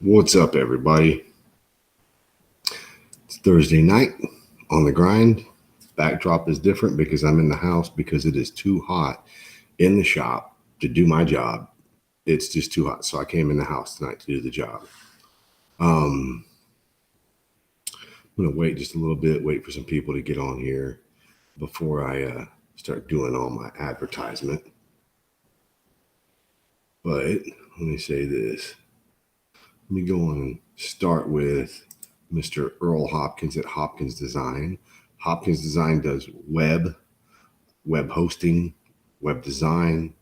What's up, everybody? It's Thursday night on the grind. Backdrop is different because I'm in the house because it is too hot in the shop to do my job. It's just too hot. So I came in the house tonight to do the job. I'm going to wait just a little bit, wait for some people to get on here before I start doing all my advertisement. But let me say this. Let me go on and start with Mr. Earl Hopkins at Hopkins Design. Hopkins Design does web hosting, web design,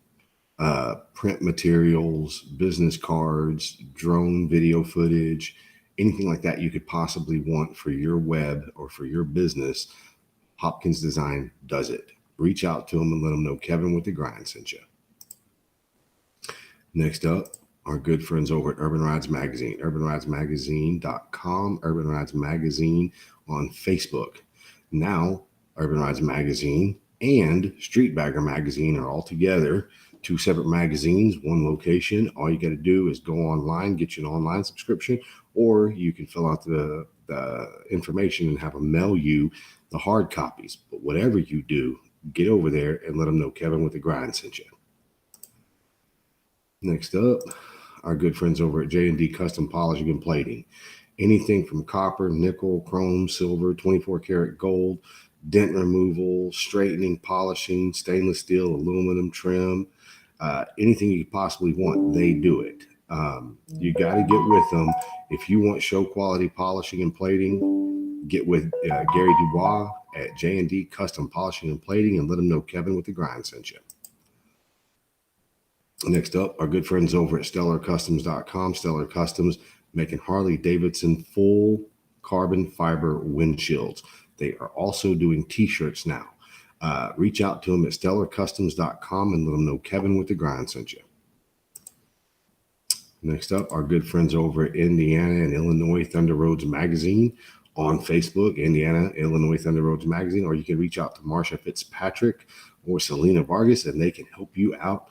print materials, business cards, drone video footage, anything like that you could possibly want for your web or for your business. Hopkins Design does it. Reach out to them and let them know Kevin with the Grind sent you. Next up, our good friends over at Urban Rides Magazine, urbanridesmagazine.com, Urban Rides Magazine on Facebook. Now, Urban Rides Magazine and Street Bagger Magazine are all together, two separate magazines, one location. All you got to do is go online, get you an online subscription, or you can fill out the information and have them mail you the hard copies. But whatever you do, get over there and let them know Kevin with the Grind sent you. Next up, our good friends over at J&D Custom Polishing and Plating. Anything from copper, nickel, chrome, silver, 24 karat gold, dent removal, straightening, polishing, stainless steel, aluminum, trim, anything you could possibly want, they do it. You got to get with them. If you want show quality polishing and plating, get with Gary Dubois at J&D Custom Polishing and Plating and let them know Kevin with the Grind sent you. Next up, our good friends over at StellarCustoms.com. Stellar Customs making Harley-Davidson full carbon fiber windshields. They are also doing t-shirts now. Reach out to them at StellarCustoms.com and let them know Kevin with the Grind sent you. Next up, our good friends over at Indiana and Illinois Thunder Roads Magazine on Facebook, Indiana, Illinois Thunder Roads Magazine, or you can reach out to Marsha Fitzpatrick or Selena Vargas and they can help you out.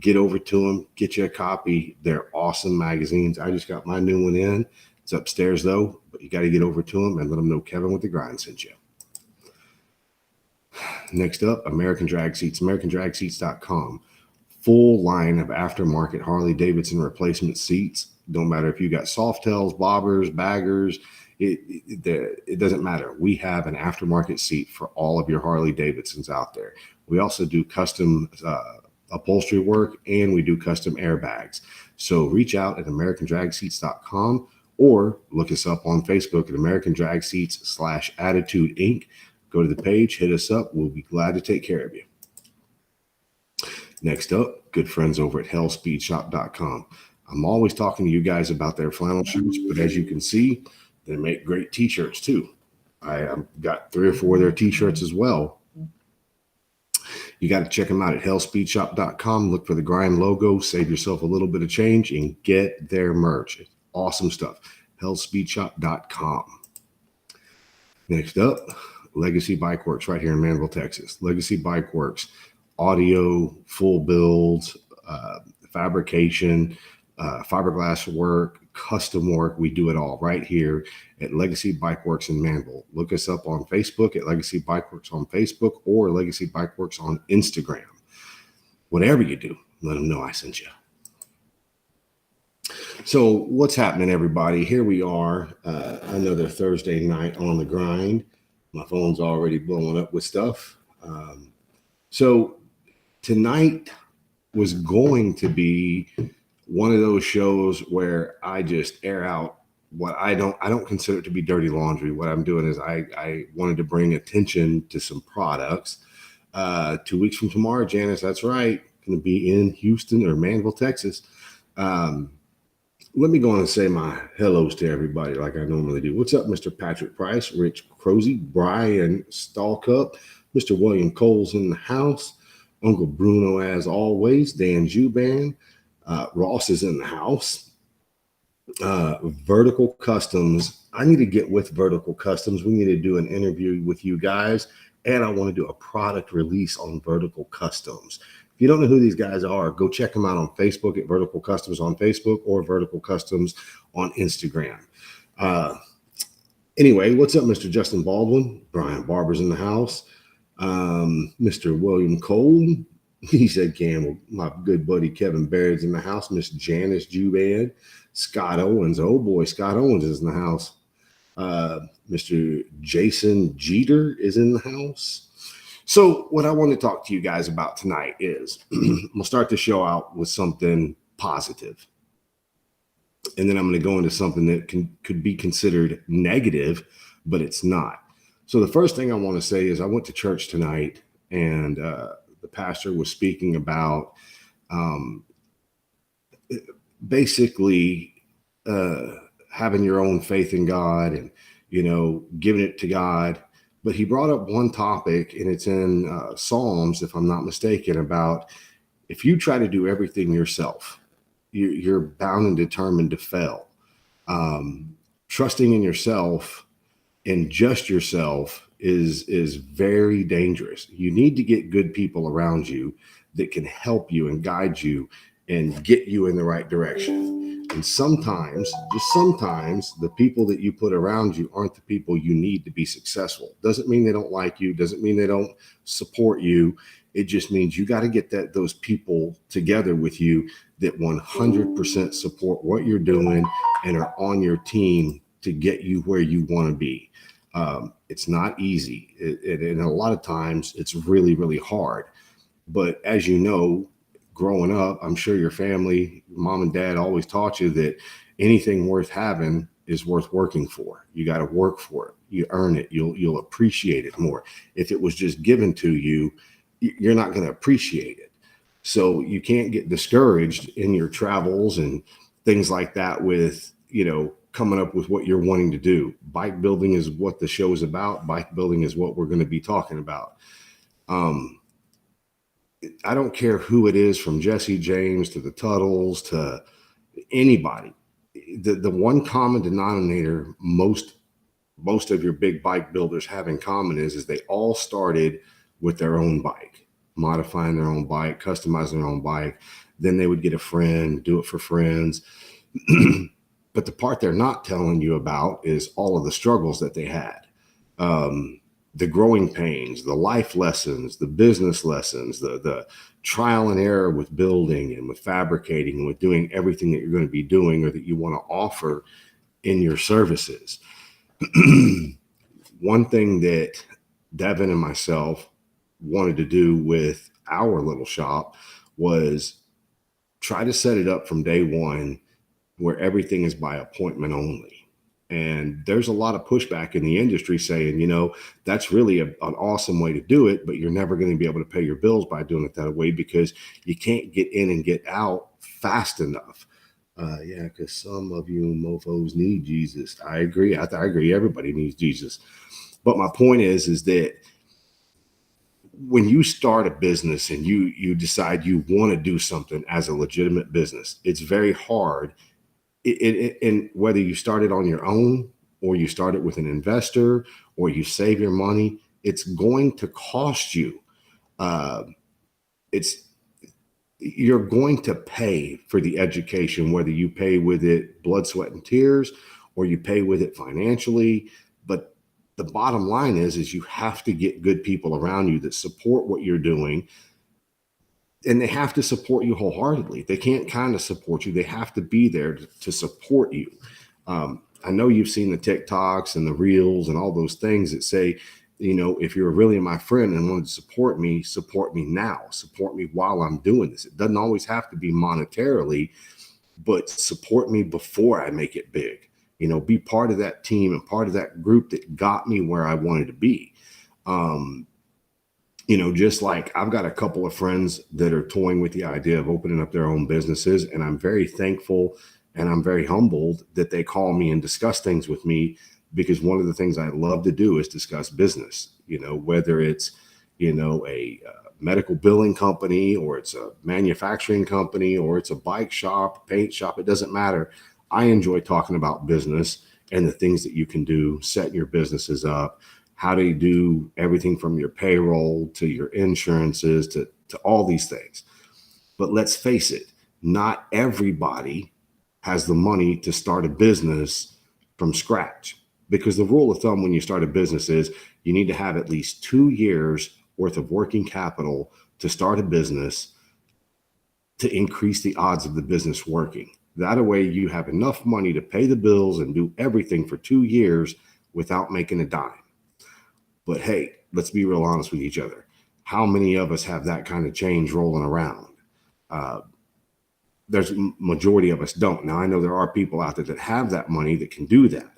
Get over to them, get you a copy. They're awesome magazines. I just got my new one in. It's upstairs though, but you got to get over to them and let them know Kevin with the Grind sent you. Next up, American Drag Seats, AmericanDragSeats.com. Full line of aftermarket Harley-Davidson replacement seats. Don't matter if you got Softails, bobbers, baggers. It doesn't matter. We have an aftermarket seat for all of your Harley-Davidsons out there. We also do custom upholstery work and we do custom airbags. So reach out at AmericanDragSeats.com or look us up on Facebook at American Drag Seats /Attitude Inc. Go to the page, hit us up. We'll be glad to take care of you. Next up, good friends over at HellSpeedShop.com. I'm always talking to you guys about their flannel shirts, but as you can see, they make great t-shirts too. I got 3 or 4 of their t-shirts as well. You got to check them out at hellspeedshop.com. Look for the Grind logo, save yourself a little bit of change, and get their merch. It's awesome stuff. hellspeedshop.com. Next up, Legacy Bike Works right here in Manville, Texas. Legacy Bike Works, audio, full builds, fabrication, fiberglass work, custom work. We do it all right here at Legacy Bike Works in Manville. Look us up on Facebook at Legacy Bike Works on Facebook or Legacy Bike Works on Instagram. Whatever you do, let them know I sent you. So what's happening, everybody? Here we are, another Thursday night on the grind. My phone's already blowing up with stuff. So tonight was going to be one of those shows where I just air out what I don't consider it to be dirty laundry. What I'm doing is I wanted to bring attention to some products. 2 weeks from tomorrow, Janice, that's right, going to be in Houston or Manville, Texas. Let me go on and say my hellos to everybody like I normally do. What's up, Mr. Patrick Price, Rich Crozy, Brian Stallcup, Mr. William Cole's in the house, Uncle Bruno as always, Dan Juban, Ross is in the house. Vertical Customs. I need to get with Vertical Customs. We need to do an interview with you guys, and I want to do a product release on Vertical Customs. If you don't know who these guys are, go check them out on Facebook at Vertical Customs on Facebook or Vertical Customs on Instagram. Anyway, what's up, Mr. Justin Baldwin? Brian Barber's in the house. Mr. William Cole. He said, Campbell, my good buddy Kevin Baird's in the house. Miss Janice Juban. Scott Owens. Oh boy, Scott Owens is in the house. Mr. Jason Jeter is in the house. So what I want to talk to you guys about tonight is I'm gonna start the show out with something positive. And then I'm going to go into something that could be considered negative, but it's not. So the first thing I want to say is I went to church tonight, and the pastor was speaking about basically having your own faith in God and, giving it to God. But he brought up one topic, and it's in Psalms, if I'm not mistaken, about if you try to do everything yourself, you're bound and determined to fail. Trusting in yourself and just yourself is very dangerous. You need to get good people around you that can help you and guide you and get you in the right direction. And sometimes, just sometimes, the people that you put around you aren't the people you need to be successful. Doesn't mean they don't like you, doesn't mean they don't support you. It just means you got to get those people together with you that 100% support what you're doing and are on your team to get you where you want to be. It's not easy. And a lot of times it's really, really hard. But as you know, growing up, I'm sure your family, mom and dad always taught you that anything worth having is worth working for. You got to work for it. You earn it. You'll appreciate it more. If it was just given to you, you're not going to appreciate it. So you can't get discouraged in your travels and things like that with, coming up with what you're wanting to do. Bike building is what the show is about. Bike building is what we're going to be talking about. I don't care who it is, from Jesse James to the Tuttles to anybody. The one common denominator most of your big bike builders have in common is they all started with their own bike, modifying their own bike, customizing their own bike. Then they would get a friend, do it for friends. But the part they're not telling you about is all of the struggles that they had. The growing pains, the life lessons, the business lessons, the trial and error with building and with fabricating and with doing everything that you're going to be doing or that you want to offer in your services. One thing that Devin and myself wanted to do with our little shop was try to set it up from day one where everything is by appointment only. And there's a lot of pushback in the industry saying, that's really an awesome way to do it, but you're never going to be able to pay your bills by doing it that way because you can't get in and get out fast enough. Because some of you mofos need Jesus. I agree. I agree. Everybody needs Jesus. But my point is that when you start a business and you decide you want to do something as a legitimate business, it's very hard. And whether you start it on your own or you start it with an investor or you save your money, it's going to cost you. You're going to pay for the education, whether you pay with it blood, sweat, and tears, or you pay with it financially. But the bottom line is you have to get good people around you that support what you're doing. And they have to support you wholeheartedly. They can't kind of support you. They have to be there to support you. I know you've seen the TikToks and the Reels and all those things that say, if you're really my friend and want to support me now. Support me while I'm doing this. It doesn't always have to be monetarily, but support me before I make it big. Be part of that team and part of that group that got me where I wanted to be. Just like I've got a couple of friends that are toying with the idea of opening up their own businesses. And I'm very thankful and I'm very humbled that they call me and discuss things with me, because one of the things I love to do is discuss business, whether it's, a medical billing company or it's a manufacturing company or it's a bike shop, paint shop. It doesn't matter. I enjoy talking about business and the things that you can do, setting your businesses up, how to do everything from your payroll to your insurances to to all these things. But let's face it, not everybody has the money to start a business from scratch, because the rule of thumb when you start a business is you need to have at least 2 years worth of working capital to start a business to increase the odds of the business working. That way you have enough money to pay the bills and do everything for 2 years without making a dime. But hey, let's be real honest with each other. How many of us have that kind of change rolling around? There's a majority of us don't. Now, I know there are people out there that have that money that can do that.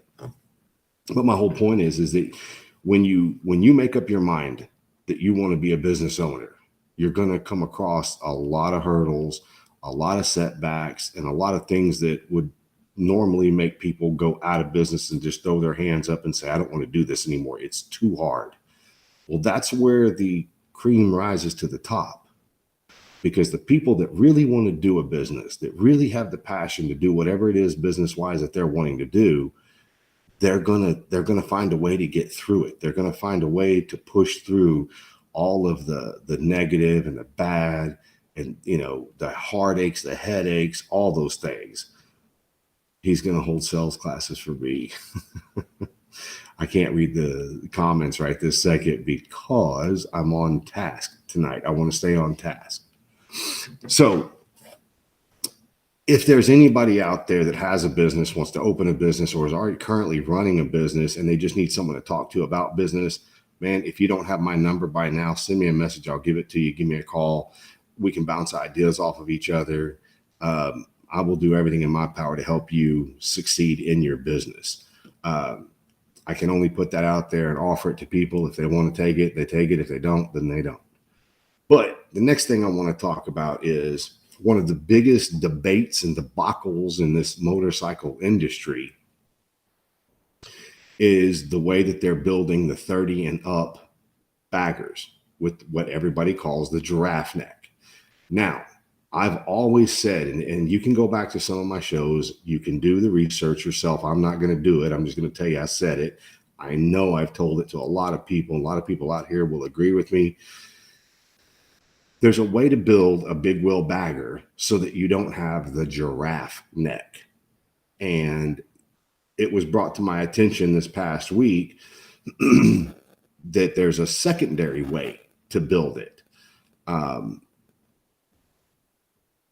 But my whole point is that when you make up your mind that you want to be a business owner, you're going to come across a lot of hurdles, a lot of setbacks, and a lot of things that would normally make people go out of business and just throw their hands up and say, I don't want to do this anymore. It's too hard. Well, that's where the cream rises to the top, because the people that really want to do a business, that really have the passion to do whatever it is business-wise that they're wanting to do, they're gonna find a way to get through it. They're gonna find a way to push through all of the negative and the bad, and the heartaches, the headaches, all those things. He's gonna hold sales classes for me. I can't read the comments right this second because I'm on task tonight. I want to stay on task. So if there's anybody out there that has a business, wants to open a business, or is already currently running a business and they just need someone to talk to about business, man, if you don't have my number by now, send me a message. I'll give it to you. Give me a call. We can bounce ideas off of each other. I will do everything in my power to help you succeed in your business. I can only put that out there and offer it to people. If they want to take it, they take it. If they don't, then they don't. But the next thing I want to talk about is one of the biggest debates and debacles in this motorcycle industry is the way that they're building the 30 and up baggers with what everybody calls the giraffe neck. Now, I've always said, and you can go back to some of my shows, you can do the research yourself. I'm not going to do it. I'm just going to tell you I said it. I know I've told it to a lot of people. A lot of people out here will agree with me. There's a way to build a big wheel bagger so that you don't have the giraffe neck. And it was brought to my attention this past week that there's a secondary way to build it.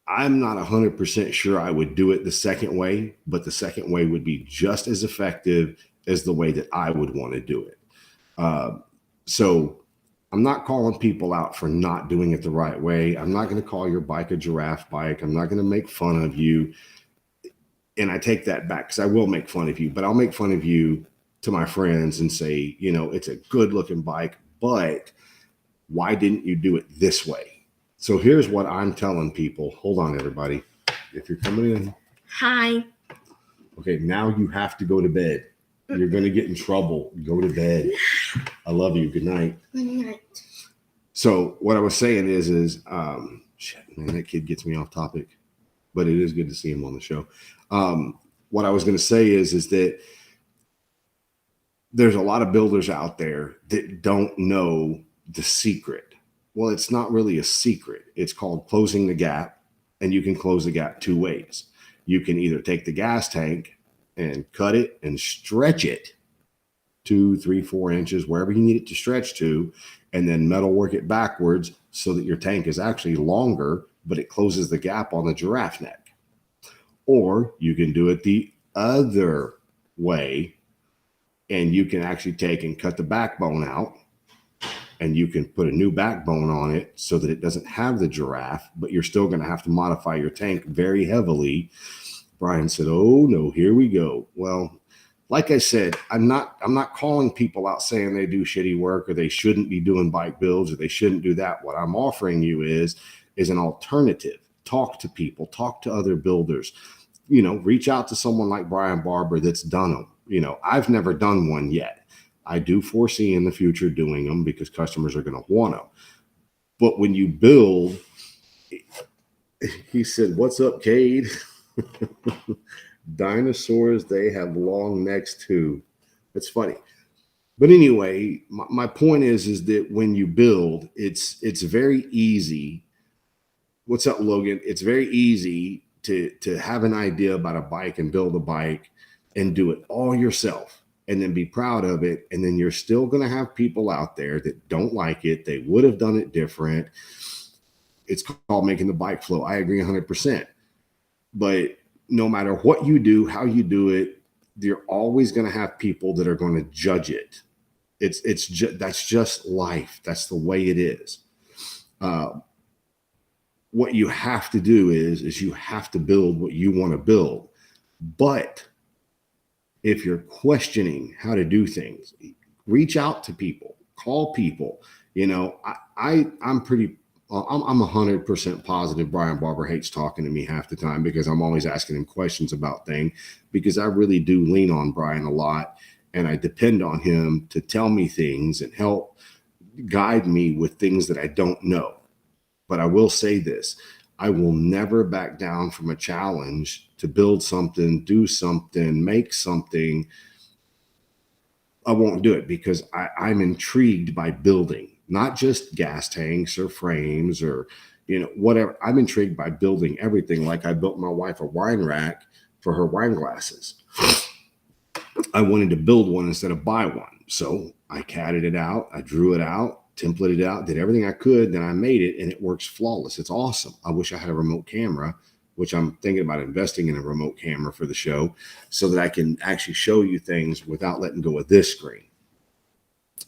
I'm not 100% sure I would do it the second way, but the second way would be just as effective as the way that I would want to do it. So I'm not calling people out for not doing it the right way. I'm not going to call your bike a giraffe bike. I'm not going to make fun of you. And I take that back, because I will make fun of you, but I'll make fun of you to my friends and say, it's a good looking bike, but why didn't you do it this way? So here's what I'm telling people. Hold on, everybody. If you're coming in. Hi. Okay, now you have to go to bed. You're going to get in trouble. Go to bed. I love you. Good night. Good night. So what I was saying is shit, man, that kid gets me off topic, but it is good to see him on the show. What I was going to say is that there's a lot of builders out there that don't know the secret. Well, it's not really a secret. It's called closing the gap, and you can close the gap two ways. You can either take the gas tank and cut it and stretch it 2, 3, 4 inches, wherever you need it to stretch to, and then metal work it backwards so that your tank is actually longer, but it closes the gap on the giraffe neck. Or you can do it the other way, and you can actually take and cut the backbone out, and you can put a new backbone on it so that it doesn't have the giraffe, but you're still going to have to modify your tank very heavily. Brian said, oh no, here we go. Well, like I said, I'm not calling people out saying they do shitty work or they shouldn't be doing bike builds or they shouldn't do that. What I'm offering you is an alternative. Talk to people, talk to other builders, reach out to someone like Brian Barber that's done them. I've never done one yet. I do foresee in the future doing them because customers are going to want them. But when you build, he said, what's up, Cade? Dinosaurs, they have long necks too. It's funny. But anyway, my point is that when you build, it's very easy. What's up, Logan? It's very easy to have an idea about a bike and build a bike and do it all yourself and then be proud of it. And then you're still going to have people out there that don't like it. They would have done it different. It's called making the bike flow. I agree 100%. But no matter what you do, how you do it, you're always going to have people that are going to judge it. That's just life. That's the way it is. What you have to do is you have to build what you want to build. But if you're questioning how to do things, reach out to people, call people. You know, I'm 100% positive Brian Barber hates talking to me half the time because I'm always asking him questions about things, because I really do lean on Brian a lot and I depend on him to tell me things and help guide me with things that I don't know. But I will say this, I will never back down from a challenge to build something, do something, make something. I won't do it because I'm intrigued by building, not just gas tanks or frames or, you know, whatever. I'm intrigued by building everything. Like I built my wife a wine rack for her wine glasses. I wanted to build one instead of buy one. So I CAD'd it out. I drew it out, templated it out, did everything I could. Then I made it and it works flawless. It's awesome. I wish I had a remote camera, which I'm thinking about investing in a remote camera for the show so that I can actually show you things without letting go of this screen.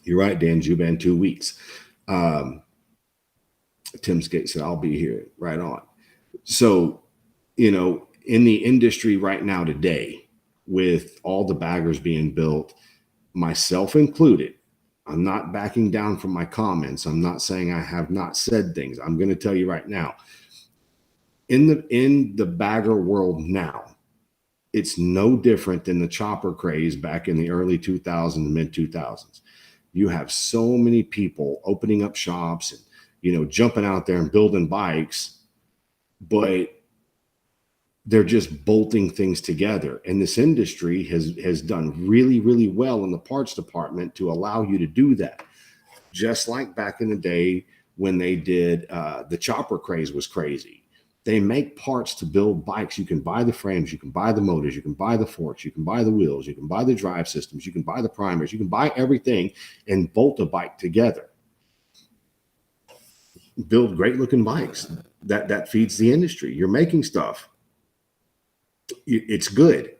You're right, Dan Juban, 2 weeks. Tim Skate said, I'll be here. Right on. So, you know, in the industry right now today, with all the baggers being built, myself included, I'm not backing down from my comments. I'm not saying I have not said things. I'm going to tell you right now, in the bagger world now, it's no different than the chopper craze back in the early 2000s, mid 2000s. You have so many people opening up shops and, you know, jumping out there and building bikes, but they're just bolting things together. And this industry has done really, really well in the parts department to allow you to do that. Just like back in the day when they did the chopper craze was crazy. They make parts to build bikes. You can buy the frames, you can buy the motors, you can buy the forks, you can buy the wheels, you can buy the drive systems, you can buy the primers, you can buy everything and bolt a bike together. Build great looking bikes. That feeds the industry. You're making stuff. It's good,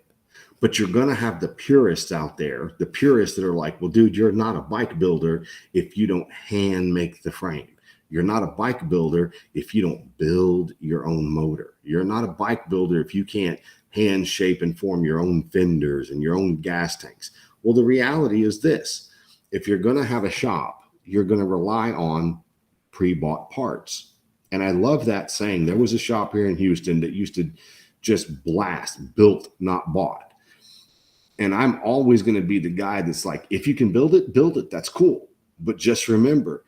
but you're going to have the purists out there, the purists that are like, well, dude, you're not a bike builder if you don't hand make the frame. You're not a bike builder if you don't build your own motor. You're not a bike builder if you can't hand shape and form your own fenders and your own gas tanks. Well, the reality is this. If you're going to have a shop, you're going to rely on pre-bought parts. And I love that saying. There was a shop here in Houston that used to just blast built, not bought. And I'm always going to be the guy that's like, if you can build it, that's cool. But just remember,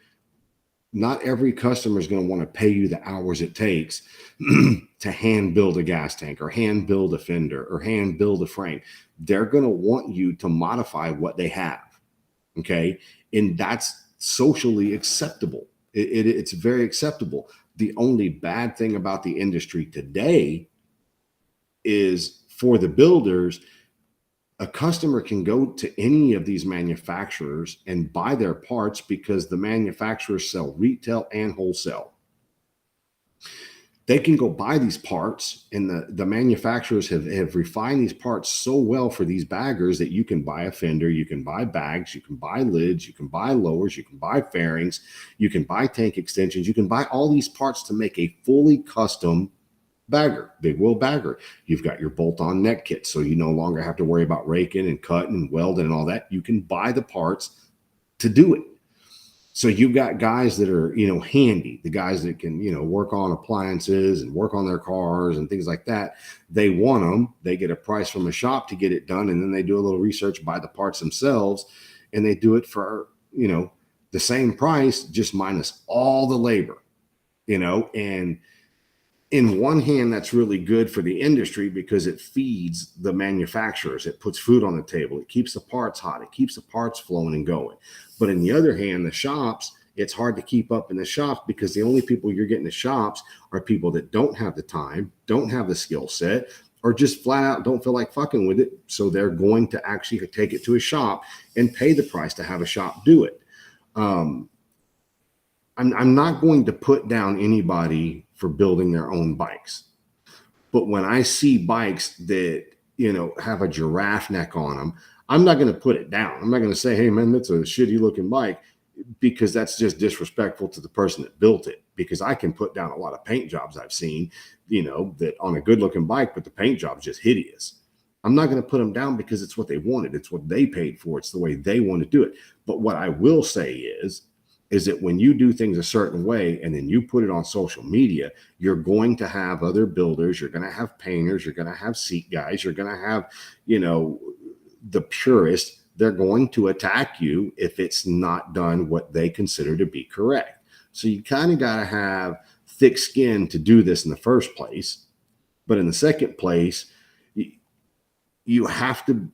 not every customer is going to want to pay you the hours it takes to hand build a gas tank or hand build a fender or hand build a frame. They're going to want you to modify what they have. Okay. And that's socially acceptable. It's very acceptable. The only bad thing about the industry today is for the builders, a customer can go to any of these manufacturers and buy their parts because the manufacturers sell retail and wholesale. They can go buy these parts, and the manufacturers have refined these parts so well for these baggers that you can buy a fender, you can buy bags, you can buy lids, you can buy lowers, you can buy fairings, you can buy tank extensions, you can buy all these parts to make a fully custom bagger, big wheel bagger. You've got your bolt-on neck kit, so you no longer have to worry about raking and cutting and welding and all that. You can buy the parts to do it. So you've got guys that are, you know, handy, the guys that can, you know, work on appliances and work on their cars and things like that. They want them. They get a price from a shop to get it done, and then they do a little research, buy the parts themselves, and they do it for, you know, the same price, just minus all the labor, you know. And in one hand, that's really good for the industry because it feeds the manufacturers. It puts food on the table. It keeps the parts hot. It keeps the parts flowing and going. But in the other hand, the shops, it's hard to keep up in the shops because the only people you're getting the shops are people that don't have the time, don't have the skill set, or just flat out don't feel like fucking with it. So they're going to actually take it to a shop and pay the price to have a shop do it. I'm not going to put down anybody for building their own bikes. But when I see bikes that, have a giraffe neck on them, I'm not going to put it down. I'm not going to say, hey, man, that's a shitty looking bike, because that's just disrespectful to the person that built it. Because I can put down a lot of paint jobs I've seen, that on a good looking bike, but the paint job's just hideous. I'm not going to put them down because it's what they wanted. It's what they paid for. It's the way they want to do it. But what I will say is that when you do things a certain way and then you put it on social media, you're going to have other builders, you're going to have painters, you're going to have seat guys, you're going to have, the purists. They're going to attack you if it's not done what they consider to be correct. So you kind of got to have thick skin to do this in the first place. But in the second place, you have to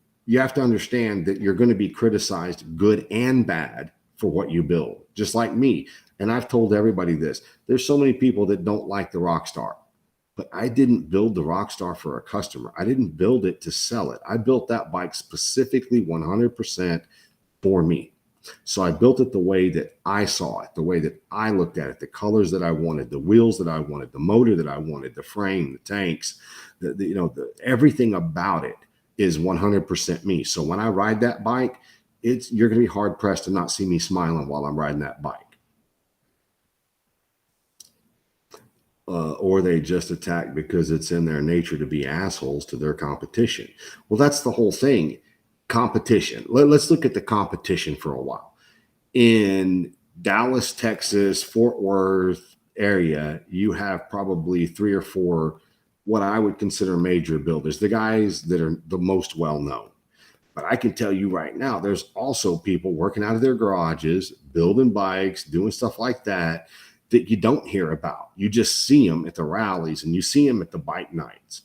understand that you're going to be criticized, good and bad, for what you build, just like me. And I've told everybody this. There's so many people that don't like the Rockstar, but I didn't build the Rockstar for a customer. I didn't build it to sell it. I built that bike specifically 100% for me. So I built it the way that I saw it, the way that I looked at it, the colors that I wanted, the wheels that I wanted, the motor that I wanted, the frame, the tanks, everything about it is 100% me. So when I ride that bike, you're going to be hard pressed to not see me smiling while I'm riding that bike. Or they just attack because it's in their nature to be assholes to their competition. Well, that's the whole thing. Competition. Let's look at the competition for a while. In Dallas, Texas, Fort Worth area, you have probably 3 or 4 what I would consider major builders, the guys that are the most well known. But I can tell you right now, there's also people working out of their garages, building bikes, doing stuff like that you don't hear about. You just see them at the rallies and you see them at the bike nights.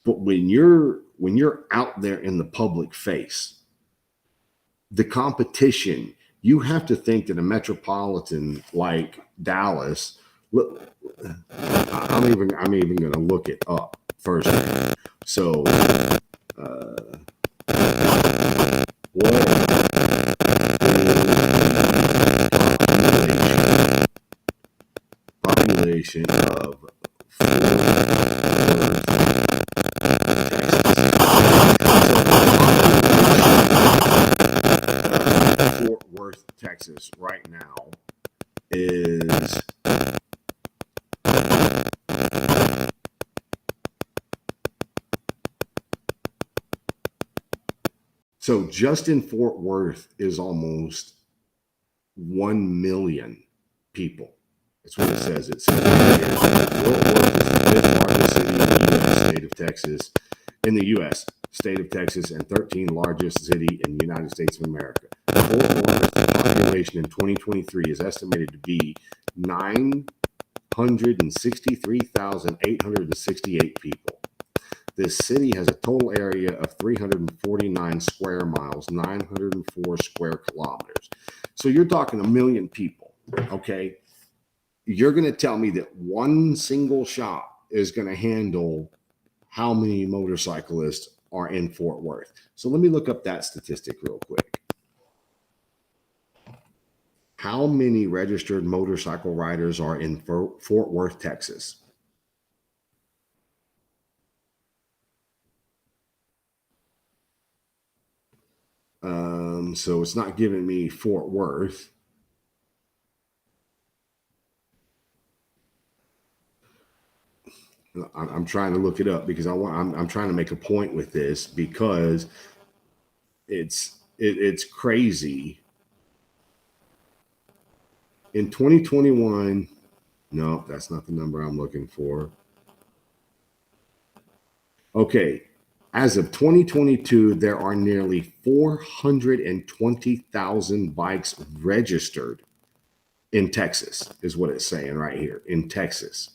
But when you're out there in the public face, the competition, you have to think that a metropolitan like Dallas, I'm even going to look it up first. So, what population of Fort Worth, Texas right now is so just in Fort Worth is almost 1 million people. That's what it says. It says Fort Worth is the 5th largest city in the U.S. state of Texas, state of Texas, and 13th largest city in the United States of America. Fort Worth's population in 2023 is estimated to be 963,868 people. This city has a total area of 349 square miles, 904 square kilometers. So you're talking 1 million people, okay? You're going to tell me that one single shop is going to handle how many motorcyclists are in Fort Worth. So let me look up that statistic real quick. How many registered motorcycle riders are in Fort Worth, Texas? So it's not giving me Fort Worth. I'm trying to look it up because I'm trying to make a point with this because it's crazy. In 2021, no, that's not the number I'm looking for. Okay, as of 2022, there are nearly 420,000 bikes registered in Texas, is what it's saying right here, in Texas.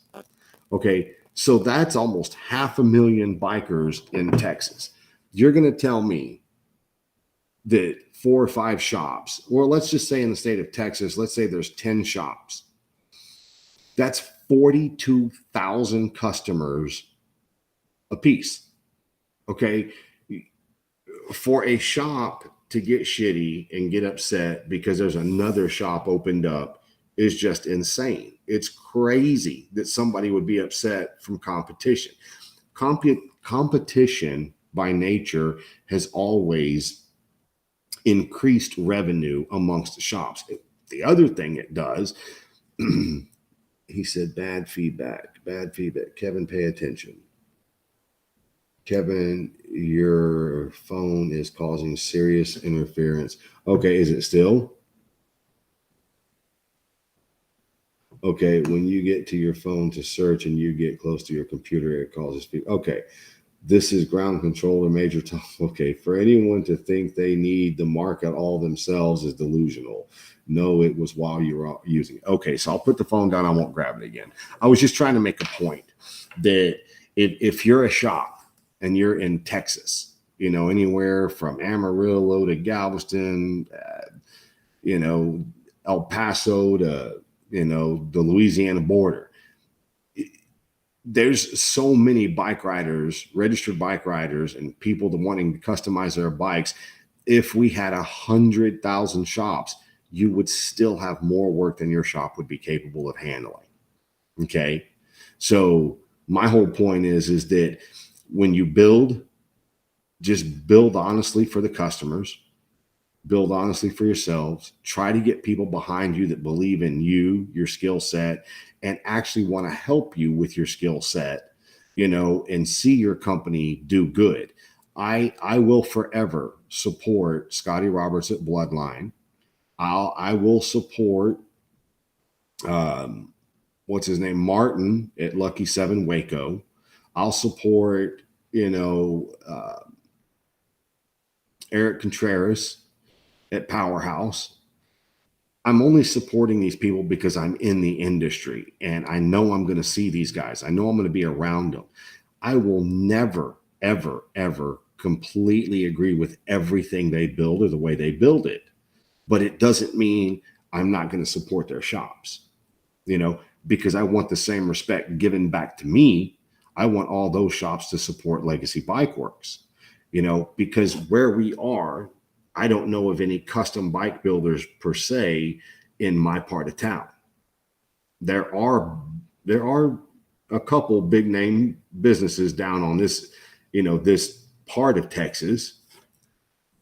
Okay. So that's almost 500,000 bikers in Texas. You're going to tell me that 4 or 5 shops, or let's just say in the state of Texas, let's say there's 10 shops. That's 42,000 customers a piece. Okay. For a shop to get shitty and get upset because there's another shop opened up is just insane. It's crazy that somebody would be upset from competition. Competition by nature has always increased revenue amongst the shops. The other thing it does, he said, bad feedback. Kevin, pay attention. Kevin, your phone is causing serious interference. Okay, is it still? Okay, when you get to your phone to search and you get close to your computer, it causes feedback. Okay, this is ground control or major talk. Okay, for anyone to think they need the market all themselves is delusional. No, it was while you were using it. Okay, so I'll put the phone down. I won't grab it again. I was just trying to make a point that if you're a shop and you're in Texas, anywhere from Amarillo to Galveston, El Paso to, the Louisiana border, there's so many bike riders, registered bike riders, and people that wanting to customize their bikes. If we had 100,000 shops, you would still have more work than your shop would be capable of handling. Okay. So my whole point is that when you build, just build honestly for the customers, build honestly for yourselves, try to get people behind you that believe in you, your skill set, and actually want to help you with your skill set, and see your company do good. I will forever support Scotty Roberts at Bloodline. I will support, what's his name? Martin at Lucky 7 Waco. I'll support, Eric Contreras at Powerhouse. I'm only supporting these people because I'm in the industry and I know I'm going to see these guys. I know I'm going to be around them. I will never, ever, ever completely agree with everything they build or the way they build it. But it doesn't mean I'm not going to support their shops, because I want the same respect given back to me. I want all those shops to support Legacy Bike Works, because where we are, I don't know of any custom bike builders per se in my part of town. There are a couple big name businesses down on this, this part of Texas,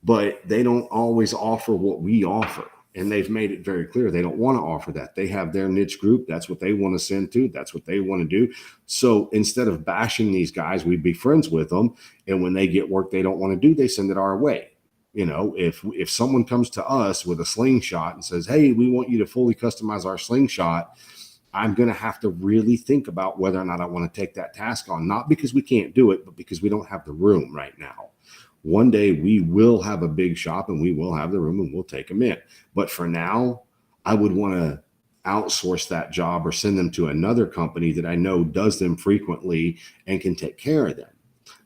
but they don't always offer what we offer. And they've made it very clear they don't want to offer that. They have their niche group. That's what they want to send to. That's what they want to do. So instead of bashing these guys, we'd be friends with them. And when they get work they don't want to do, they send it our way. If someone comes to us with a slingshot and says, hey, we want you to fully customize our slingshot, I'm going to have to really think about whether or not I want to take that task on, not because we can't do it, but because we don't have the room right now. One day we will have a big shop and we will have the room and we'll take them in. But for now, I would want to outsource that job or send them to another company that I know does them frequently and can take care of them.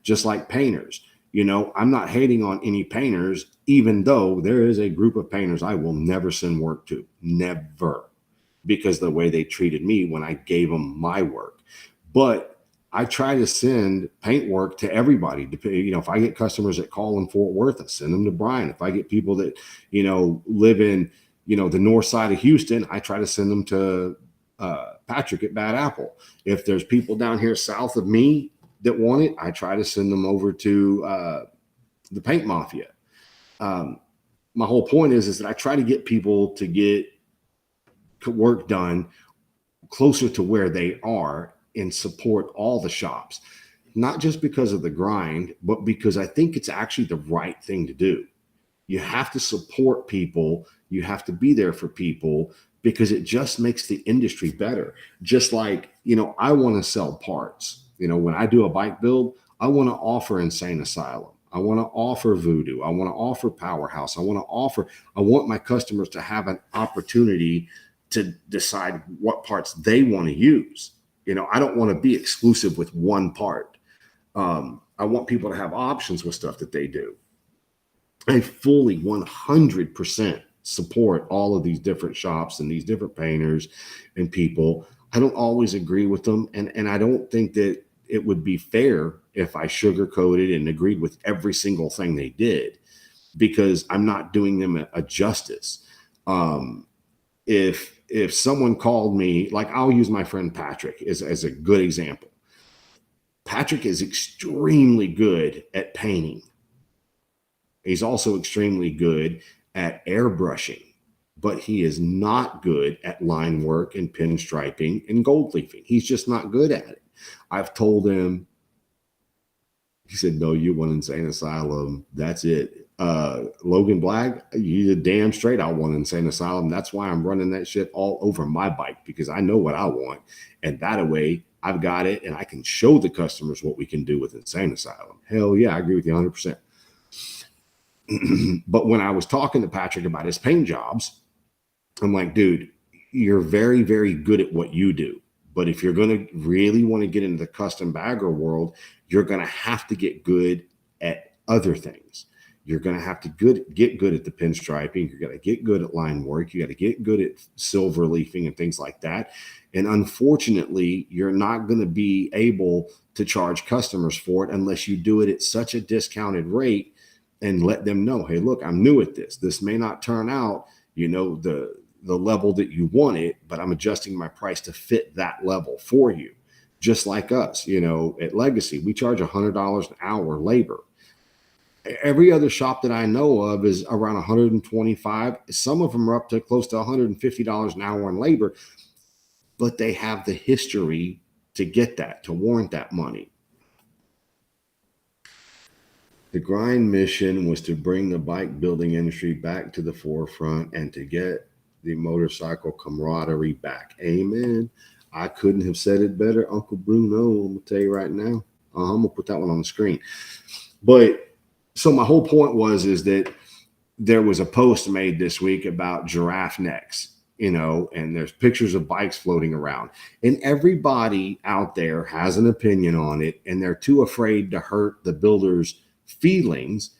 Just like painters. I'm not hating on any painters, even though there is a group of painters I will never send work to. Never. Because of the way they treated me when I gave them my work. But I try to send paint work to everybody. If I get customers that call in Fort Worth, I send them to Brian. If I get people that, live in, the north side of Houston, I try to send them to Patrick at Bad Apple. If there's people down here south of me that want it, I try to send them over to the Paint Mafia. My whole point is that I try to get people to get work done closer to where they are and support all the shops, not just because of the grind, but because I think it's actually the right thing to do. You have to support people. You have to be there for people because it just makes the industry better. Just like, I want to sell parts. When I do a bike build, I want to offer Insane Asylum. I want to offer Voodoo. I want to offer Powerhouse. I want my customers to have an opportunity to decide what parts they want to use. I don't want to be exclusive with one part. I want people to have options with stuff that they do. I fully 100% support all of these different shops and these different painters and people. I don't always agree with them. And I don't think that it would be fair if I sugarcoated and agreed with every single thing they did, because I'm not doing them a justice. If someone called me, like I'll use my friend Patrick as a good example. Patrick is extremely good at painting. He's also extremely good at airbrushing, but he is not good at line work and pinstriping and gold leafing. He's just not good at it. I've told him, he said, no, you want Insane Asylum. That's it. Logan Black, you damn straight I want Insane Asylum. That's why I'm running that shit all over my bike, because I know what I want. And that way I've got it and I can show the customers what we can do with Insane Asylum. Hell yeah, I agree with you 100%. But when I was talking to Patrick about his paint jobs, I'm like, dude, you're very, very good at what you do. But if you're going to really want to get into the custom bagger world, you're going to have to get good at other things. You're going to have to get good at the pinstriping. You're going to get good at line work. You got to get good at silver leafing and things like that. And unfortunately, you're not going to be able to charge customers for it unless you do it at such a discounted rate and let them know, hey, look, I'm new at this. This may not turn out, the level that you want it, but I'm adjusting my price to fit that level for you. Just like us, at Legacy, we charge $100 an hour labor. Every other shop that I know of is around 125. Some of them are up to close to $150 an hour in labor, but they have the history to get that, to warrant that money. The grind mission was to bring the bike building industry back to the forefront and to get the motorcycle camaraderie back. Amen. I couldn't have said it better, Uncle Bruno. I'm going to tell you right now. I'm going to put that one on the screen. But so my whole point is that there was a post made this week about giraffe necks, and there's pictures of bikes floating around. And everybody out there has an opinion on it, and they're too afraid to hurt the builders' feelings.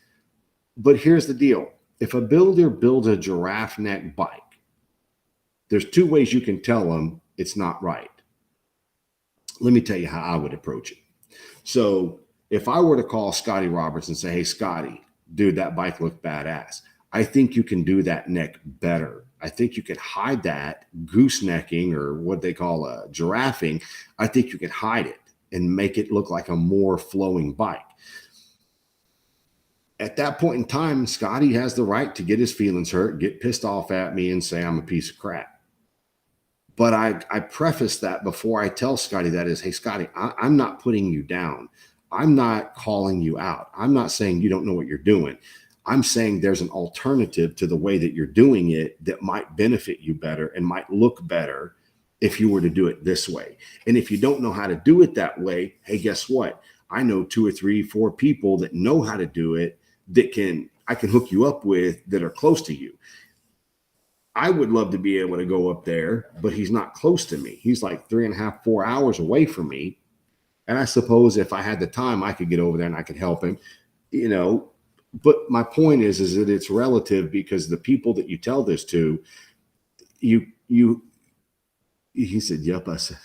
But here's the deal. If a builder builds a giraffe neck bike, there's two ways you can tell them it's not right. Let me tell you how I would approach it. So if I were to call Scotty Roberts and say, hey, Scotty, dude, that bike looked badass. I think you can do that neck better. I think you can hide that goosenecking, or what they call giraffing. I think you can hide it and make it look like a more flowing bike. At that point in time, Scotty has the right to get his feelings hurt, get pissed off at me and say I'm a piece of crap. But I preface that before I tell Scotty that is, hey, Scotty, I'm not putting you down. I'm not calling you out. I'm not saying you don't know what you're doing. I'm saying there's an alternative to the way that you're doing it that might benefit you better and might look better if you were to do it this way. And if you don't know how to do it that way, hey, guess what? I know 2 or 3, 4 people that know how to do it that I can hook you up with that are close to you. I would love to be able to go up there, but he's not close to me. He's like 3.5, 4 hours away from me. And I suppose if I had the time, I could get over there and I could help him, But my point is that it's relative, because the people that you tell this to, he said, yep, I said,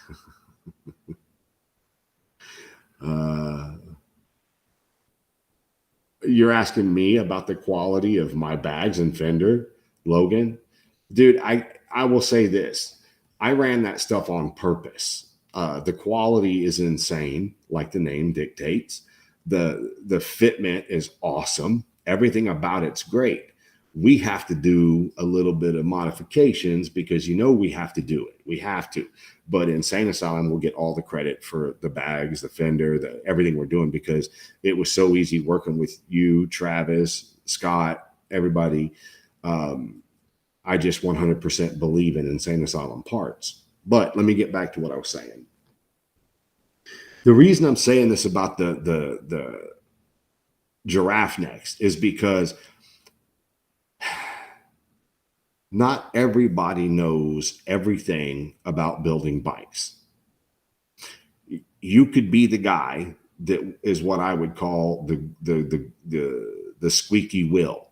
you're asking me about the quality of my bags and fender, Logan? Dude, I will say this. I ran that stuff on purpose. The quality is insane, like the name dictates. The fitment is awesome. Everything about it's great. We have to do a little bit of modifications because we have to do it. We have to. But Insane Asylum will get all the credit for the bags, the fender, everything we're doing, because it was so easy working with you, Travis, Scott, everybody. I just 100% believe in Insane Asylum parts. But let me get back to what I was saying. The reason I'm saying this about the giraffe necks is because not everybody knows everything about building bikes. you could be the guy that is what I would call the squeaky wheel.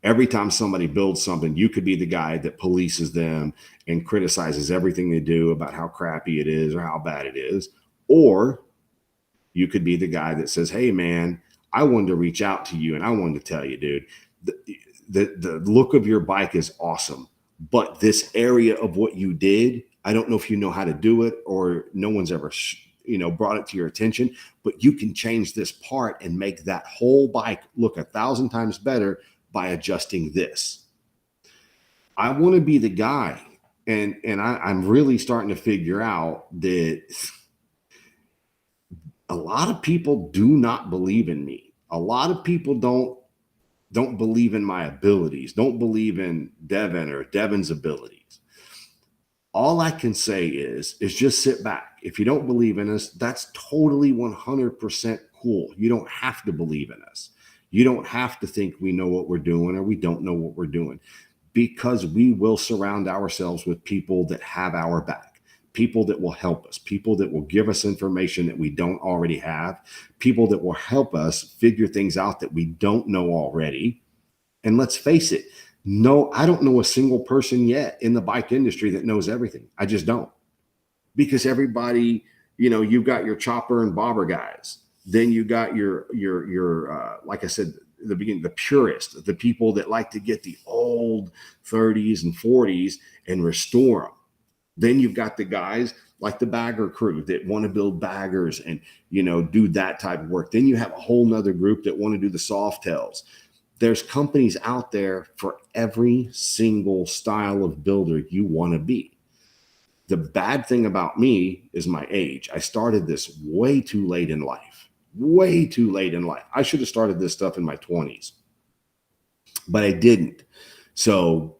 Every time somebody builds something, you could be the guy that polices them and criticizes everything they do about how crappy it is or how bad it is. Or you could be the guy that says, hey, man, I wanted to reach out to you and I wanted to tell you, dude, the look of your bike is awesome. But this area of what you did, I don't know if you know how to do it or no one's ever brought it to your attention, but you can change this part and make that whole bike look 1,000 times better by adjusting this. I want to be the guy. And I'm really starting to figure out that a lot of people do not believe in me. A lot of people don't believe in my abilities, don't believe in Devin or Devin's abilities. All I can say is just sit back. If you don't believe in us, that's totally 100% cool. You don't have to believe in us. You don't have to think we know what we're doing or we don't know what we're doing, because we will surround ourselves with people that have our back, people that will help us, people that will give us information that we don't already have, people that will help us figure things out that we don't know already. And let's face it, no, I don't know a single person yet in the bike industry that knows everything. I just don't. Because everybody, you've got your chopper and bobber guys. Then you got your like I said, the beginning, the purist, the people that like to get the old 30s and 40s and restore them. Then you've got the guys like the bagger crew that want to build baggers and, do that type of work. Then you have a whole nother group that want to do the soft tails. There's companies out there for every single style of builder you want to be. The bad thing about me is my age. I started this way too late in life. Way too late in life. I should have started this stuff in my 20s, but I didn't. So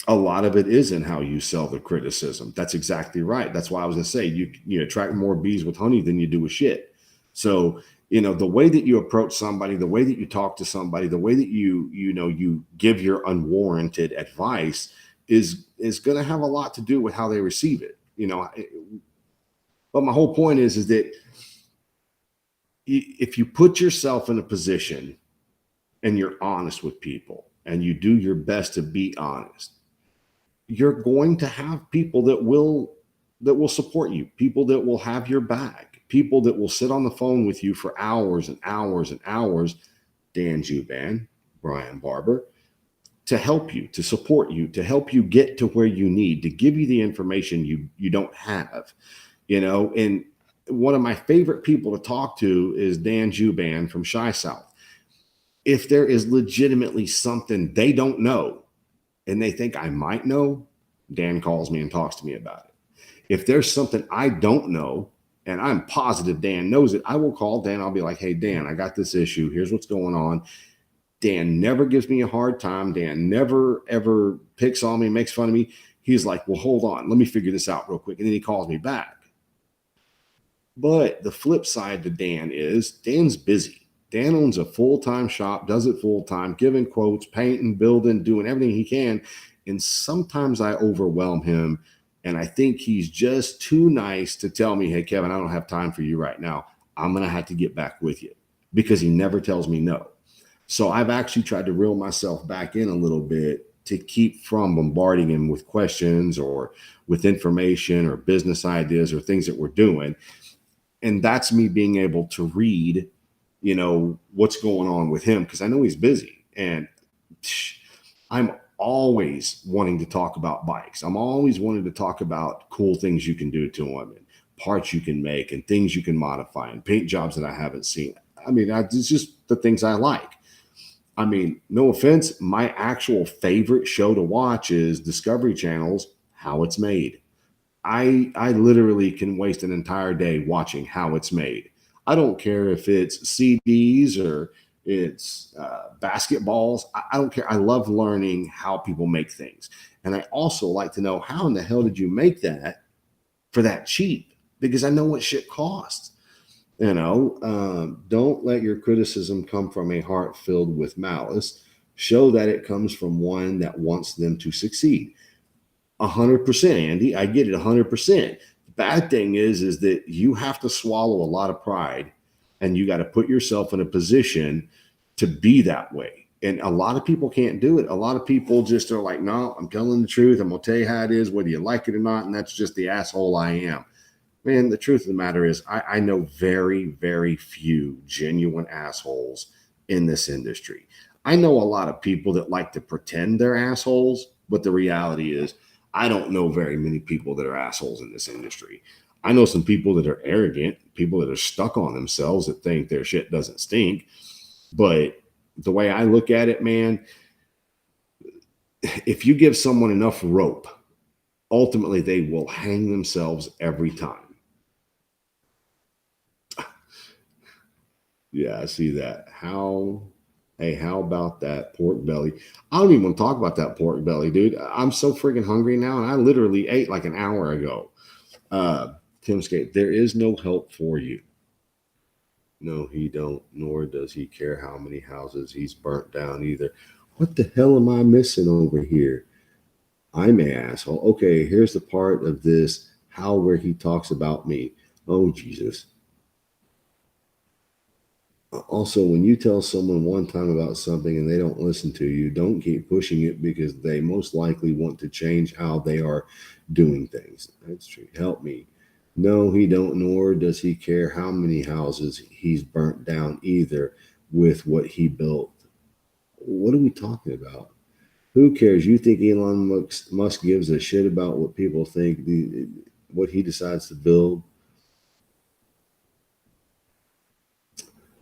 a lot of it is in how you sell the criticism. That's exactly right. That's why I was going to say you attract more bees with honey than you do with shit. So, the way that you approach somebody, the way that you talk to somebody, the way that you give your unwarranted advice is going to have a lot to do with how they receive it. But my whole point is that if you put yourself in a position and you're honest with people and you do your best to be honest, you're going to have people that will support you, people that will have your back, people that will sit on the phone with you for hours and hours and hours, Dan Juban, Brian Barber, to help you, to support you, to help you get to where you need, to give you the information you don't have. And one of my favorite people to talk to is Dan Juban from Shy South. If there is legitimately something they don't know and they think I might know, Dan calls me and talks to me about it. If there's something I don't know and I'm positive Dan knows it, I will call Dan. I'll be like, hey, Dan, I got this issue. Here's what's going on. Dan never gives me a hard time. Dan never, ever picks on me, makes fun of me. He's like, well, hold on. Let me figure this out real quick. And then he calls me back. But the flip side to Dan is Dan's busy. Dan owns a full-time shop, does it full-time, giving quotes, painting, building, doing everything he can. And sometimes I overwhelm him. And I think he's just too nice to tell me, hey, Kevin, I don't have time for you right now. I'm going to have to get back with you, because he never tells me no. So I've actually tried to reel myself back in a little bit to keep from bombarding him with questions or with information or business ideas or things that we're doing. And that's me being able to read, what's going on with him, because I know he's busy. And I'm always wanting to talk about bikes. I'm always wanting to talk about cool things you can do to them and parts you can make and things you can modify and paint jobs that I haven't seen. I mean, it's just the things I like. I mean, no offense, my actual favorite show to watch is Discovery Channel's How It's Made. I literally can waste an entire day watching how it's made. I don't care if it's CDs or it's basketballs. I don't care. I love learning how people make things. And I also like to know, how in the hell did you make that for that cheap? Because I know what shit costs. Don't let your criticism come from a heart filled with malice. Show that it comes from one that wants them to succeed. 100%, Andy. I get it 100%. The bad thing is that you have to swallow a lot of pride, and you got to put yourself in a position to be that way. And a lot of people can't do it. A lot of people just are like, no, I'm telling the truth. I'm going to tell you how it is, whether you like it or not. And that's just the asshole I am. Man, the truth of the matter is I know very, very few genuine assholes in this industry. I know a lot of people that like to pretend they're assholes, but the reality is I don't know very many people that are assholes in this industry. I know some people that are arrogant, people that are stuck on themselves that think their shit doesn't stink. But the way I look at it, man, if you give someone enough rope, ultimately they will hang themselves every time. Yeah, I see that. Hey, how about that pork belly? I don't even want to talk about that pork belly, dude. I'm so freaking hungry now, and I literally ate like an hour ago. Tim Skate, there is no help for you. No, he don't, nor does he care how many houses he's burnt down either. What the hell am I missing over here? I'm an asshole. Okay, here's the part of this, where he talks about me. Oh, Jesus. Also, when you tell someone one time about something and they don't listen to you, don't keep pushing it because they most likely want to change how they are doing things. That's true. Help me. No, he don't, nor does he care how many houses he's burnt down either with what he built. What are we talking about? Who cares? You think Elon Musk gives a shit about what people think, what he decides to build?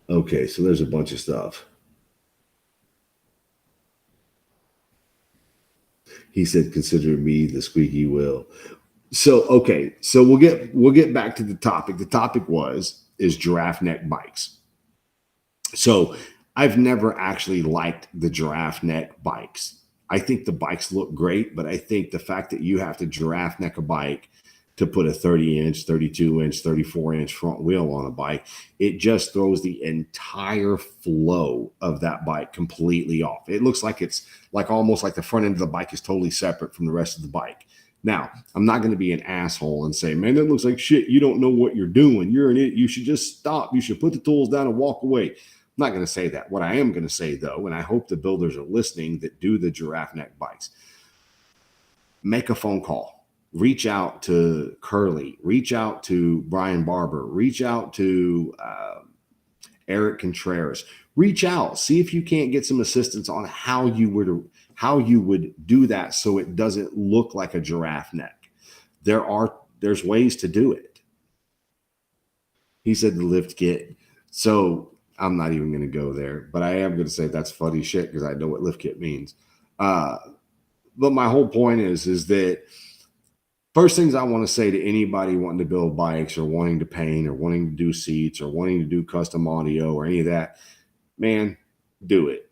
Okay, so there's a bunch of stuff. He said, "Consider me the squeaky wheel." So okay, so we'll get back to the topic. The topic is giraffe neck bikes. So I've never actually liked the giraffe neck bikes. I think the bikes look great, but I think the fact that you have to giraffe neck a bike to put a 30-inch, 32-inch, 34-inch front wheel on a bike, it just throws the entire flow of that bike completely off. It looks like it's like almost like the front end of the bike is totally separate from the rest of the bike. Now, I'm not going to be an asshole and say, man, that looks like shit. You don't know what you're doing. You're an idiot. You should just stop. You should put the tools down and walk away. I'm not going to say that. What I am going to say, though, and I hope the builders are listening that do the giraffe neck bikes, make a phone call. Reach out to Curly. Reach out to Brian Barber. Reach out to Eric Contreras. Reach out. See if you can't get some assistance on how you would do that so it doesn't look like a giraffe neck. There's ways to do it. He said the lift kit. So I'm not even going to go there, but I am going to say that's funny shit because I know what lift kit means. But my whole point is that first things I want to say to anybody wanting to build bikes or wanting to paint or wanting to do seats or wanting to do custom audio or any of that, man, do it.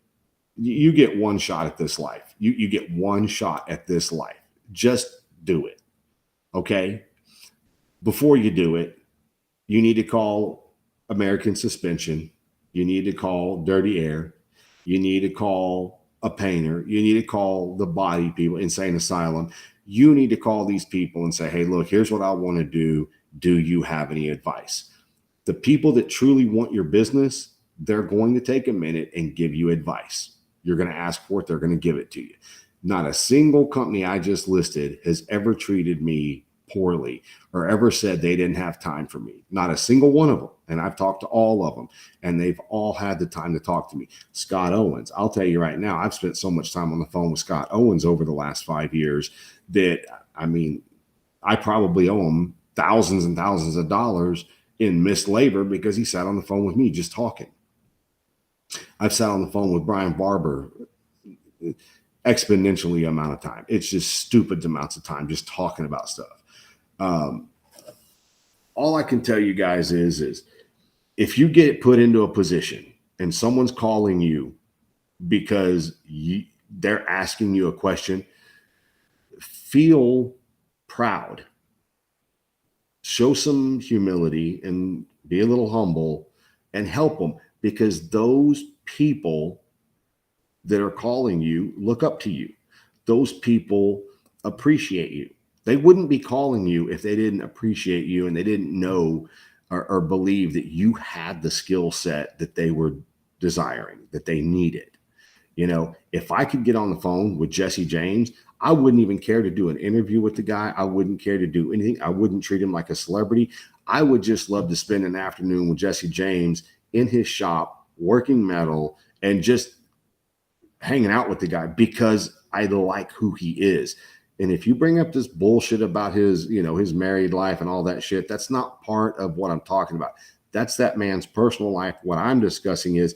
You get one shot at this life. You get one shot at this life. Just do it. Okay? Before you do it, you need to call American Suspension. You need to call Dirty Air. You need to call a painter. You need to call the body people, Insane Asylum. You need to call these people and say, hey, look, here's what I want to do. Do you have any advice? The people that truly want your business, they're going to take a minute and give you advice. You're going to ask for it. They're going to give it to you. Not a single company I just listed has ever treated me poorly or ever said they didn't have time for me. Not a single one of them. And I've talked to all of them and they've all had the time to talk to me. Scott Owens, I'll tell you right now, I've spent so much time on the phone with Scott Owens over the last 5 years that, I mean, I probably owe him thousands and thousands of dollars in missed labor because he sat on the phone with me just talking. I've sat on the phone with Brian Barber exponentially amount of time. It's just stupid amounts of time just talking about stuff. All I can tell you guys is if you get put into a position and someone's calling you because they're asking you a question, feel proud. Show some humility and be a little humble and help them because those people that are calling you look up to you. Those people appreciate you. They wouldn't be calling you if they didn't appreciate you and they didn't know or believe that you had the skill set that they were desiring, that they needed. You know, if I could get on the phone with Jesse James, I wouldn't even care to do an interview with the guy. I wouldn't care to do anything. I wouldn't treat him like a celebrity. I would just love to spend an afternoon with Jesse James in his shop, working metal, and just hanging out with the guy because I like who he is. And if you bring up this bullshit about his, you know, his married life and all that shit, that's not part of what I'm talking about. That's that man's personal life. What I'm discussing is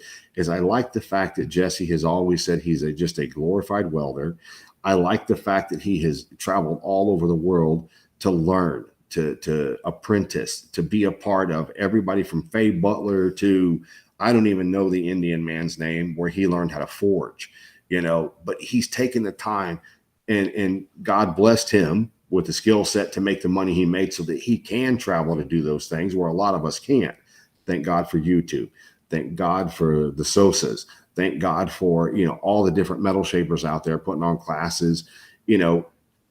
I like the fact that Jesse has always said he's just a glorified welder. I like the fact that he has traveled all over the world to learn, to apprentice, to be a part of everybody from Faye Butler to, I don't even know the Indian man's name, where he learned how to forge, you know, but he's taken the time and God blessed him with the skill set to make the money he made so that he can travel to do those things where a lot of us can't. Thank God for YouTube. Thank God for the Sosas. Thank God for, you know, all the different metal shapers out there putting on classes, you know,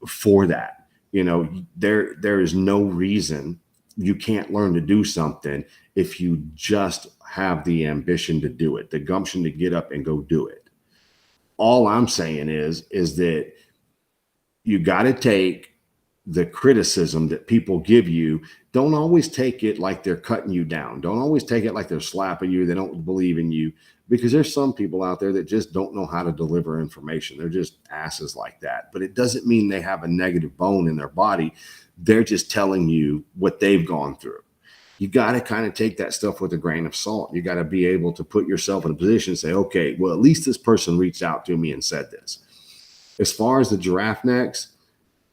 for that. You know, there is no reason you can't learn to do something if you just have the ambition to do it, the gumption to get up and go do it. All I'm saying is that you got to take the criticism that people give you. Don't always take it like they're cutting you down. Don't always take it like they're slapping you. They don't believe in you, because there's some people out there that just don't know how to deliver information. They're just asses like that. But it doesn't mean they have a negative bone in their body. They're just telling you what they've gone through. You got to kind of take that stuff with a grain of salt. You got to be able to put yourself in a position and say, okay, well, at least this person reached out to me and said this. As far as the giraffe necks,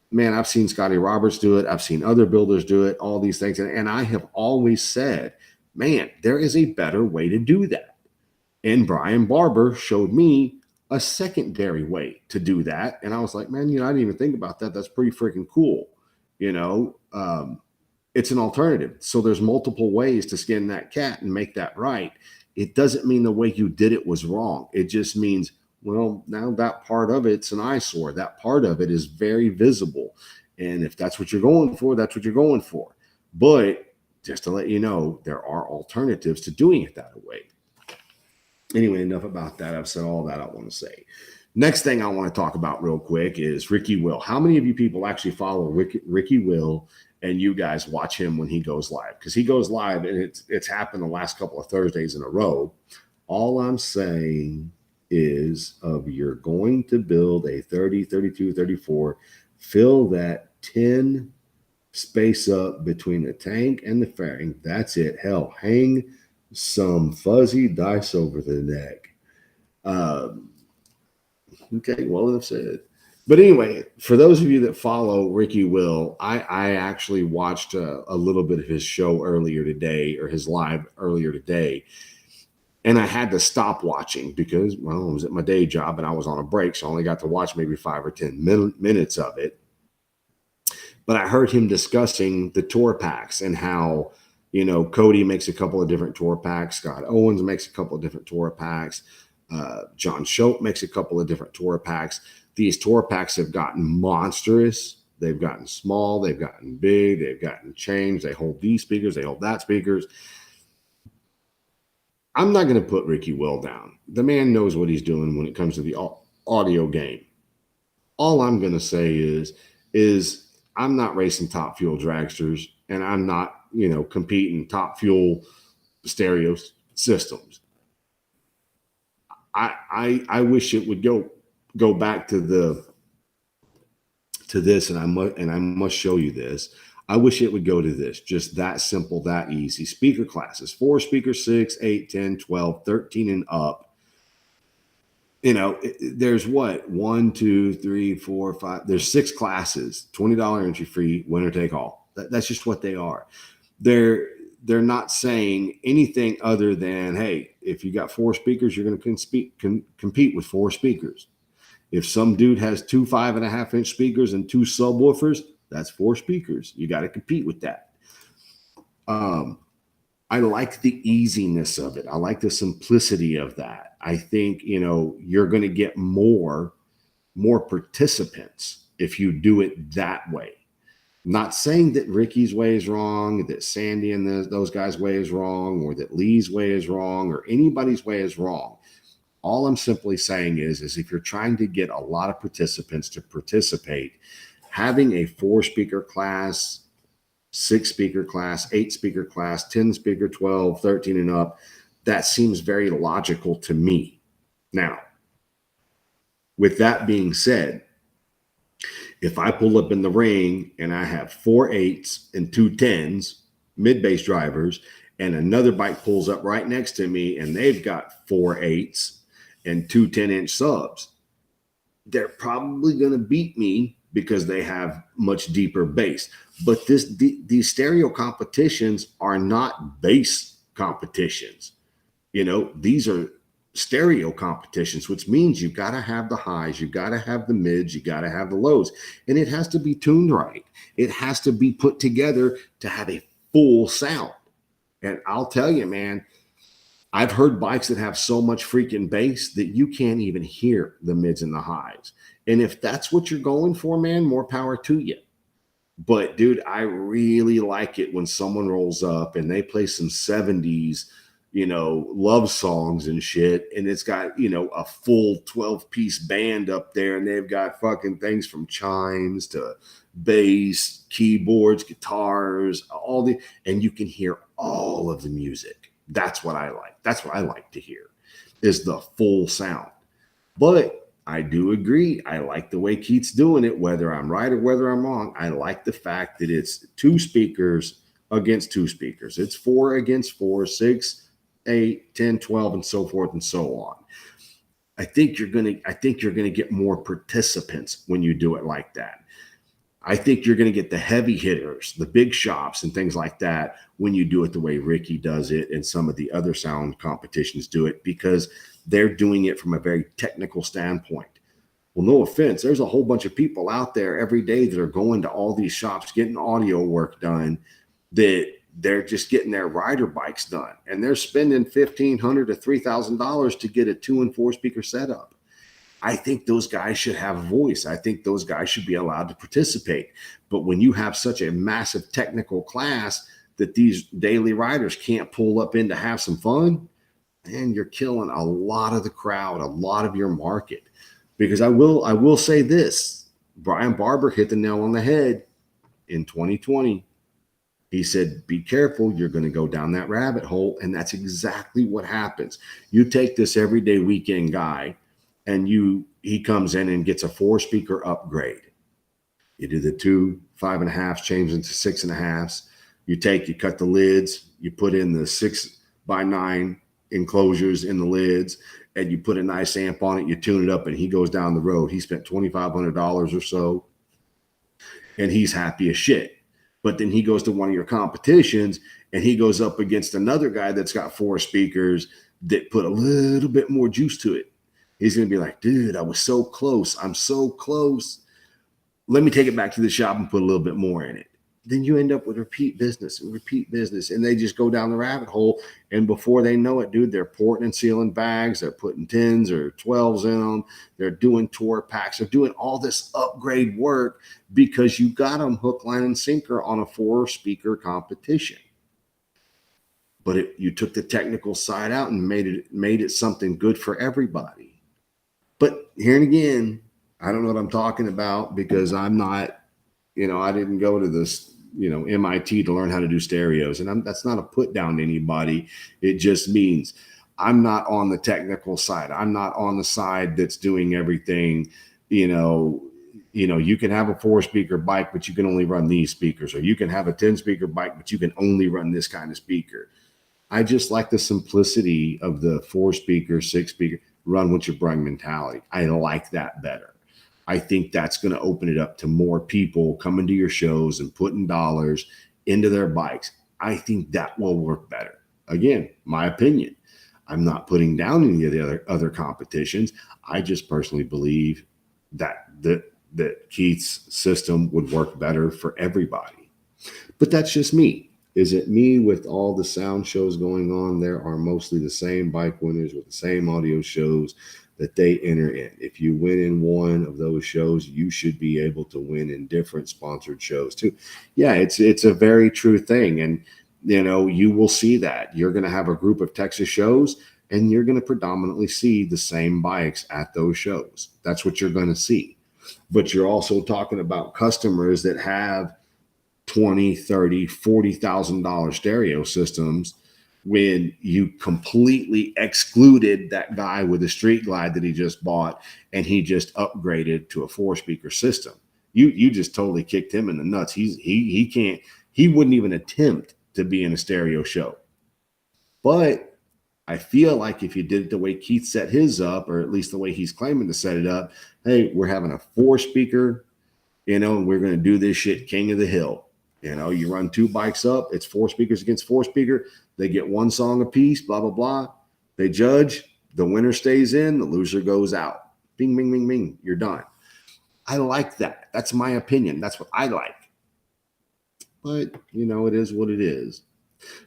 man, I've seen Scotty Roberts do it. I've seen other builders do it, all these things. And I have always said, man, there is a better way to do that. And Brian Barber showed me a secondary way to do that. And I was like, man, you know, I didn't even think about that. That's pretty freaking cool. You know, it's an alternative. So there's multiple ways to skin that cat and make that right. It doesn't mean the way you did it was wrong. It just means, well, now that part of it's an eyesore. That part of it is very visible. And if that's what you're going for, that's what you're going for. But just to let you know, there are alternatives to doing it that way. Anyway, enough about that. I've said all that I want to say. Next thing I want to talk about real quick is Ricky Will. How many of you people actually follow Ricky Will and you guys watch him when he goes live? Because he goes live, and it's happened the last couple of Thursdays in a row. All I'm saying is, you're going to build a 30, 32, 34, fill that 10 space up between the tank and the fairing. That's it. Hell, hang some fuzzy dice over the neck. Okay, well enough said. But anyway, for those of you that follow Ricky Will, I actually watched a little bit of his show earlier today, or his live earlier today. And I had to stop watching because, well, I was at my day job and I was on a break. So I only got to watch maybe 5 or 10 minutes of it. But I heard him discussing the tour packs and how, you know, Cody makes a couple of different tour packs. Scott Owens makes a couple of different tour packs. John Schultz makes a couple of different tour packs. These tour packs have gotten monstrous. They've gotten small. They've gotten big. They've gotten changed. They hold these speakers. They hold that speakers. I'm not going to put Ricky Will down. The man knows what he's doing when it comes to the audio game. All I'm going to say is I'm not racing Top Fuel dragsters, and I'm not, you know, competing Top Fuel stereo systems. I wish it would go back to this, and I must show you this. I wish it would go to this, just that simple, that easy. Speaker classes, 4 speakers, 6, 8, 10, 12, 13 and up. You know, there's what? 1, 2, 3, 4, 5. There's 6 classes, $20 entry fee, winner take all. That's just what they are. They're not saying anything other than, hey, if you got 4 speakers, you're going to compete with 4 speakers. If some dude has 2 5.5-inch speakers and 2 subwoofers, that's 4 speakers. You got to compete with that. I like the easiness of it. I like the simplicity of that. I think, you know, you're going to get more participants if you do it that way. Not saying that Ricky's way is wrong, that Sandy and those guys' way is wrong, or that Lee's way is wrong, or anybody's way is wrong. All I'm simply saying is if you're trying to get a lot of participants to participate, having a 4-speaker class, 6-speaker class, 8-speaker class, 10-speaker, 12, 13 and up, that seems very logical to me. Now, with that being said, if I pull up in the ring and I have 4 8s and 2 10s, mid-bass drivers, and another bike pulls up right next to me and they've got 4 8s and 2 10-inch subs, they're probably going to beat me because they have much deeper bass. But these stereo competitions are not bass competitions. These are stereo competitions, which means you've got to have the highs, you've got to have the mids, you got to have the lows, and it has to be tuned right. It has to be put together to have a full sound. And I'll tell you, man, I've heard bikes that have so much freaking bass that you can't even hear the mids and the highs. And if that's what you're going for, man, more power to you. But dude, I really like it when someone rolls up and they play some 70s love songs and shit. And it's got, a full 12-piece band up there. And they've got fucking things from chimes to bass, keyboards, guitars, and you can hear all of the music. That's what I like. That's what I like to hear, is the full sound. But I do agree. I like the way Keith's doing it, whether I'm right or whether I'm wrong. I like the fact that it's 2 speakers against 2 speakers. It's 4 against 4, 6, 8, 10, 12, and so forth and so on. I think you're gonna get more participants when you do it like that. I think you're going to get the heavy hitters, the big shops and things like that when you do it the way Ricky does it and some of the other sound competitions do it, because they're doing it from a very technical standpoint. Well, no offense, there's a whole bunch of people out there every day that are going to all these shops, getting audio work done, that they're just getting their rider bikes done, and they're spending $1,500 to $3,000 to get a 2 and 4 speaker setup. I think those guys should have a voice. I think those guys should be allowed to participate. But when you have such a massive technical class that these daily riders can't pull up in to have some fun, man, you're killing a lot of the crowd, a lot of your market. Because I will say this, Brian Barber hit the nail on the head in 2020. He said, be careful, you're going to go down that rabbit hole. And that's exactly what happens. You take this everyday weekend guy, and he comes in and gets a 4-speaker upgrade. You do the 2 5.5s, change into 6.5s. You cut the lids, you put in the 6x9 enclosures in the lids, and you put a nice amp on it, you tune it up, and he goes down the road. He spent $2,500 or so, and he's happy as shit. But then he goes to one of your competitions, and he goes up against another guy that's got 4 speakers that put a little bit more juice to it. He's going to be like, dude, I was so close. I'm so close. Let me take it back to the shop and put a little bit more in it. Then you end up with repeat business. And they just go down the rabbit hole. And before they know it, dude, they're porting and sealing bags. They're putting 10s or 12s in them. They're doing tour packs. They're doing all this upgrade work because you got them hook, line, and sinker on a 4-speaker competition. But you took the technical side out and made it something good for everybody. But here and again, I don't know what I'm talking about because I'm not, I didn't go to this, MIT to learn how to do stereos. And that's not a put down to anybody. It just means I'm not on the technical side. I'm not on the side that's doing everything. You can have a 4-speaker bike, but you can only run these speakers, or you can have a 10-speaker bike, but you can only run this kind of speaker. I just like the simplicity of the 4-speaker, 6-speaker. Run what you bring mentality. I like that better. I think that's going to open it up to more people coming to your shows and putting dollars into their bikes. I think that will work better. Again, my opinion. I'm not putting down any of the other competitions. I just personally believe that Keith's system would work better for everybody. But that's just me. Is it me with all the sound shows going on? There are mostly the same bike winners with the same audio shows that they enter in. If you win in one of those shows, you should be able to win in different sponsored shows too. Yeah, it's a very true thing. And you will see that. You're going to have a group of Texas shows, and you're going to predominantly see the same bikes at those shows. That's what you're going to see. But you're also talking about customers that have 20, 30, $40,000 stereo systems, when you completely excluded that guy with the Street Glide that he just bought and he just upgraded to a 4-speaker system. You just totally kicked him in the nuts. He wouldn't even attempt to be in a stereo show. But I feel like if you did it the way Keith set his up, or at least the way he's claiming to set it up, hey, we're having a 4-speaker, and we're going to do this shit King of the Hill. You run 2 bikes up, it's 4 speakers against 4 speaker. They get 1 song apiece, blah, blah, blah. They judge. The winner stays in, the loser goes out. Bing, bing, bing, bing. You're done. I like that. That's my opinion. That's what I like. But, it is what it is.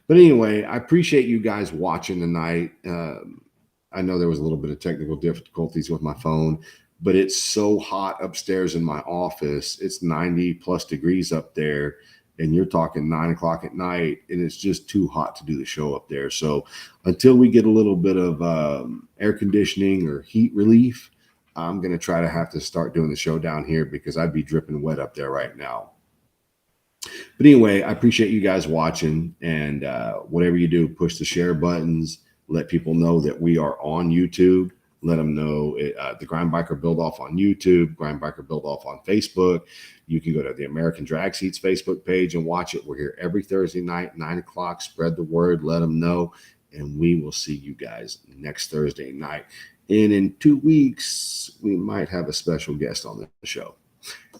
But anyway, I appreciate you guys watching tonight. I know there was a little bit of technical difficulties with my phone, but it's so hot upstairs in my office. It's 90 plus degrees up there, and you're talking 9 o'clock at night, and it's just too hot to do the show up there. So until we get a little bit of air conditioning or heat relief, I'm going to have to start doing the show down here, because I'd be dripping wet up there right now. But anyway, I appreciate you guys watching, and whatever you do, push the share buttons, let people know that we are on YouTube. Let them know the Grind Biker Build Off on YouTube, Grind Biker Build Off on Facebook. You can go to the American Drag Seats Facebook page and watch it. We're here every Thursday night, 9 o'clock. Spread the word, let them know, and we will see you guys next Thursday night. And in 2 weeks, we might have a special guest on the show.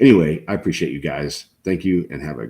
Anyway, I appreciate you guys. Thank you, and have a